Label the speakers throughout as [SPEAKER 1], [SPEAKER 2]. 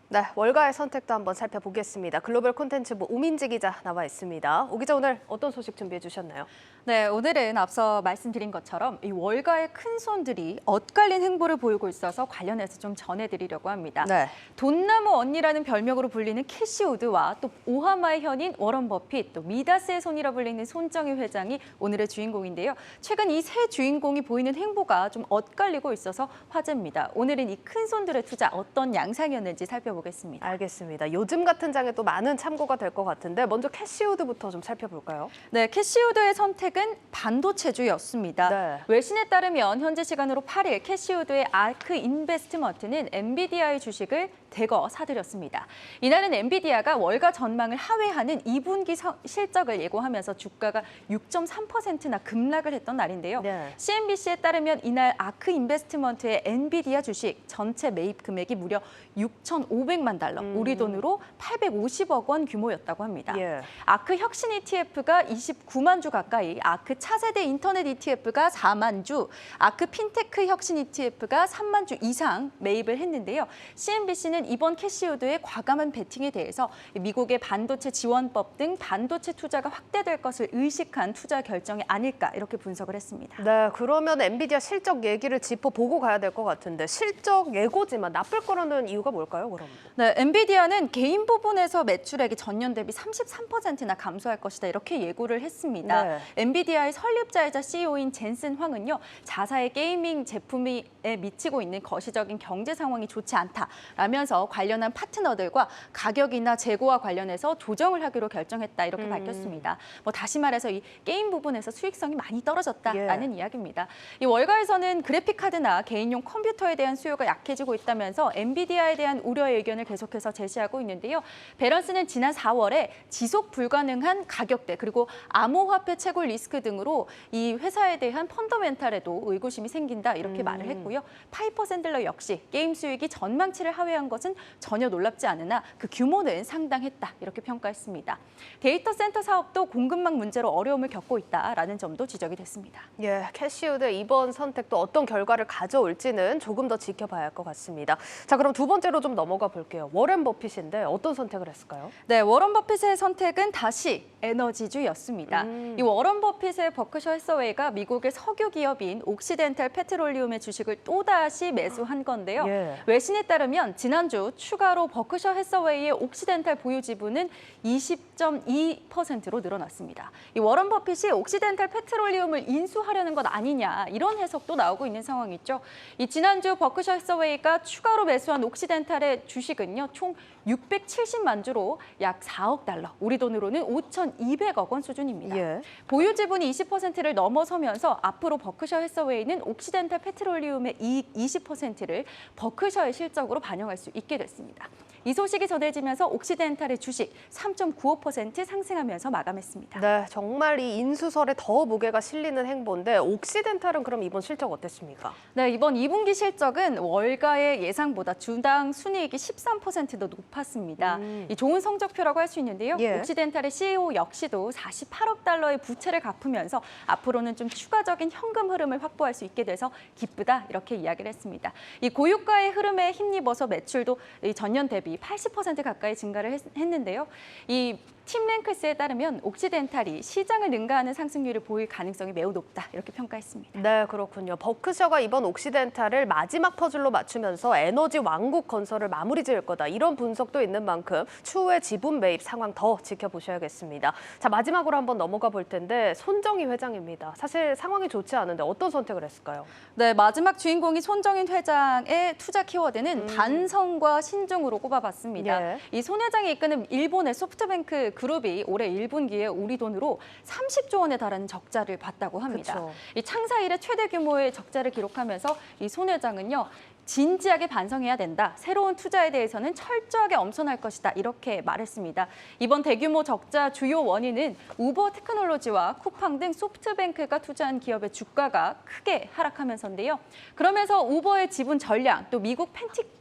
[SPEAKER 1] 네, 월가의 선택도 한번 살펴보겠습니다. 글로벌 콘텐츠부 오민지 기자 나와 있습니다. 오 기자 오늘 어떤 소식 준비해 주셨나요?
[SPEAKER 2] 네, 오늘은 앞서 말씀드린 것처럼 이 월가의 큰 손들이 엇갈린 행보를 보이고 있어서 관련해서 좀 전해드리려고 합니다.
[SPEAKER 1] 네.
[SPEAKER 2] 돈나무 언니라는 별명으로 불리는 캐시 우드와 또 오하마의 현인 워런 버핏, 또 미다스의 손이라 불리는 손정희 회장이 오늘의 주인공인데요. 최근 이 세 주인공이 보이는 행보가 좀 엇갈리고 있어서 화제입니다. 오늘은 이 큰 손들의 투자 어떤 양상이었는지 살펴보겠습니다.
[SPEAKER 1] 알겠습니다. 요즘 같은 장에 또 많은 참고가 될 것 같은데 먼저 캐시우드부터 좀 살펴볼까요?
[SPEAKER 2] 네, 캐시우드의 선택은 반도체주였습니다.
[SPEAKER 1] 네.
[SPEAKER 2] 외신에 따르면 현지 시간으로 8일 캐시우드의 아크 인베스트먼트는 엔비디아의 주식을 대거 사들였습니다. 이날은 엔비디아가 월가 전망을 하회하는 2분기 실적을 예고하면서 주가가 6.3%나 급락을 했던 날인데요.
[SPEAKER 1] 네.
[SPEAKER 2] CNBC에 따르면 이날 아크 인베스트먼트의 엔비디아 주식 전체 매입 금액이 무려 6,500만 달러, 우리 돈으로 850억 원 규모였다고 합니다.
[SPEAKER 1] 예.
[SPEAKER 2] 아크 혁신 ETF가 29만 주 가까이, 아크 차세대 인터넷 ETF가 4만 주, 아크 핀테크 혁신 ETF가 3만 주 이상 매입을 했는데요. CNBC는 이번 캐시우드의 과감한 베팅에 대해서 미국의 반도체 지원법 등 반도체 투자가 확대될 것을 의식한 투자 결정이 아닐까 이렇게 분석을 했습니다.
[SPEAKER 1] 네, 그러면 엔비디아 실적 얘기를 짚어보고 가야 될 것 같은데 실적 예고지만 나쁠 거라는 이유가 뭘까요, 그럼?
[SPEAKER 2] 네, 엔비디아는 개인 부분에서 매출액이 전년 대비 33%나 감소할 것이다 이렇게 예고를 했습니다.
[SPEAKER 1] 네.
[SPEAKER 2] 엔비디아의 설립자이자 CEO인 젠슨 황은요, 자사의 게이밍 제품에 미치고 있는 거시적인 경제 상황이 좋지 않다라면서 관련한 파트너들과 가격이나 재고와 관련해서 조정을 하기로 결정했다 이렇게 밝혔습니다. 다시 말해서 이 게임 부분에서 수익성이 많이 떨어졌다라는 이야기입니다. 이 월가에서는 그래픽 카드나 개인용 컴퓨터에 대한 수요가 약해지고 있다면서 엔비디아에 대한 우려의 의견을 계속해서 제시하고 있는데요. 베런스는 지난 4월에 지속 불가능한 가격대 그리고 암호화폐 채굴 리스크 등으로 이 회사에 대한 펀더멘탈에도 의구심이 생긴다 이렇게 말을 했고요. 파이퍼 샌들러 역시 게임 수익이 전망치를 하회한 것은 전혀 놀랍지 않으나 그 규모는 상당했다 이렇게 평가했습니다. 데이터 센터 사업도 공급망 문제로 어려움을 겪고 있다라는 점도 지적이 됐습니다.
[SPEAKER 1] 예, 캐시우드 이번 선택도 어떤 결과를 가져올지는 조금 더 지켜봐야 할 것 같습니다. 자, 그럼 두 번째로 좀 넘어가 볼게요. 워렌 버핏인데 어떤 선택을 했을까요?
[SPEAKER 2] 네, 워런 버핏의 선택은 다시 에너지주였습니다. 이 워런 버핏의 버크셔 해서웨이가 미국의 석유 기업인 옥시덴탈 페트롤리움의 주식을 또다시 매수한 건데요.
[SPEAKER 1] 예.
[SPEAKER 2] 외신에 따르면 지난주 추가로 버크셔 해서웨이의 옥시덴탈 보유 지분은 20.2%로 늘어났습니다. 이 워런 버핏이 옥시덴탈 페트롤리움을 인수하려는 것 아니냐 이런 해석도 나오고 있는 상황이죠. 이 지난주 버크셔 해서웨이가 추가로 매수한 옥시덴탈의 주식은요, 총 670만 주로 약 4억 달러, 우리 돈으로는 5,200억 원 수준입니다.
[SPEAKER 1] 예.
[SPEAKER 2] 보유 지분이 20%를 넘어서면서 앞으로 버크셔 해서웨이는 옥시덴탈 페트롤리움의 이익 20%를 버크셔의 실적으로 반영할 수 있게 됐습니다. 이 소식이 전해지면서 옥시덴탈의 주식 3.95% 상승하면서 마감했습니다.
[SPEAKER 1] 네, 정말 이 인수설에 더 무게가 실리는 행보인데 옥시덴탈은 그럼 이번 실적 어땠습니까?
[SPEAKER 2] 네, 이번 2분기 실적은 월가의 예상보다 주당 순이익이 13%더 높았습니다. 이 좋은 성적표라고 할 수 있는데요.
[SPEAKER 1] 예.
[SPEAKER 2] 옥시덴탈의 CEO 역시도 48억 달러의 부채를 갚으면서 앞으로는 좀 추가적인 현금 흐름을 확보할 수 있게 돼서 기쁘다 이렇게 이야기를 했습니다. 이 고유가의 흐름에 힘입어서 매출도 전년 대비 80% 가까이 증가를 했는데요. 이 팀랭크스에 따르면 옥시덴탈이 시장을 능가하는 상승률을 보일 가능성이 매우 높다 이렇게 평가했습니다.
[SPEAKER 1] 네, 그렇군요. 버크셔가 이번 옥시덴탈을 마지막 퍼즐로 맞추면서 에너지 왕국 건설을 마무리 지을 거다. 이런 분석도 있는 만큼 추후에 지분 매입 상황 더 지켜보셔야겠습니다. 자, 마지막으로 한번 넘어가 볼 텐데 손정희 회장입니다. 사실 상황이 좋지 않은데 어떤 선택을 했을까요?
[SPEAKER 2] 네, 마지막 주인공이 손정인 회장의 투자 키워드는 반성과 신중으로 꼽아봤습니다.
[SPEAKER 1] 예.
[SPEAKER 2] 이 손 회장이 이끄는 일본의 소프트뱅크 그룹이 올해 1분기에 우리 돈으로 30조 원에 달하는 적자를 봤다고 합니다.
[SPEAKER 1] 그쵸.
[SPEAKER 2] 이 창사 이래 최대 규모의 적자를 기록하면서 이 손 회장은요, 진지하게 반성해야 된다. 새로운 투자에 대해서는 철저하게 엄선할 것이다. 이렇게 말했습니다. 이번 대규모 적자 주요 원인은 우버 테크놀로지와 쿠팡 등 소프트뱅크가 투자한 기업의 주가가 크게 하락하면서인데요. 그러면서 우버의 지분 전량, 또 미국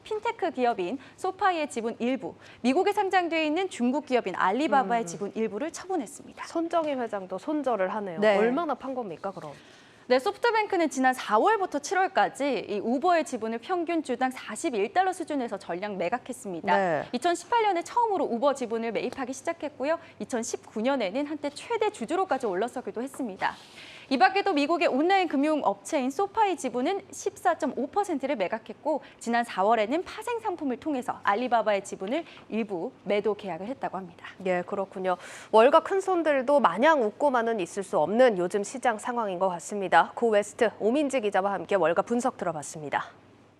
[SPEAKER 2] 핀테크 기업인 소파이의 지분 일부, 미국에 상장되어 있는 중국 기업인 알리바바의 지분 일부를 처분했습니다.
[SPEAKER 1] 손정희 회장도 손절을 하네요.
[SPEAKER 2] 네.
[SPEAKER 1] 얼마나 판 겁니까, 그럼?
[SPEAKER 2] 네, 소프트뱅크는 지난 4월부터 7월까지 이 우버의 지분을 평균 주당 41달러 수준에서 전량 매각했습니다.
[SPEAKER 1] 네.
[SPEAKER 2] 2018년에 처음으로 우버 지분을 매입하기 시작했고요. 2019년에는 한때 최대 주주로까지 올라서기도 했습니다. 이 밖에도 미국의 온라인 금융 업체인 소파이 지분은 14.5%를 매각했고 지난 4월에는 파생 상품을 통해서 알리바바의 지분을 일부 매도 계약을 했다고 합니다.
[SPEAKER 1] 예, 그렇군요. 월가 큰 손들도 마냥 웃고만은 있을 수 없는 요즘 시장 상황인 것 같습니다. 고 웨스트 오민지 기자와 함께 월가 분석 들어봤습니다.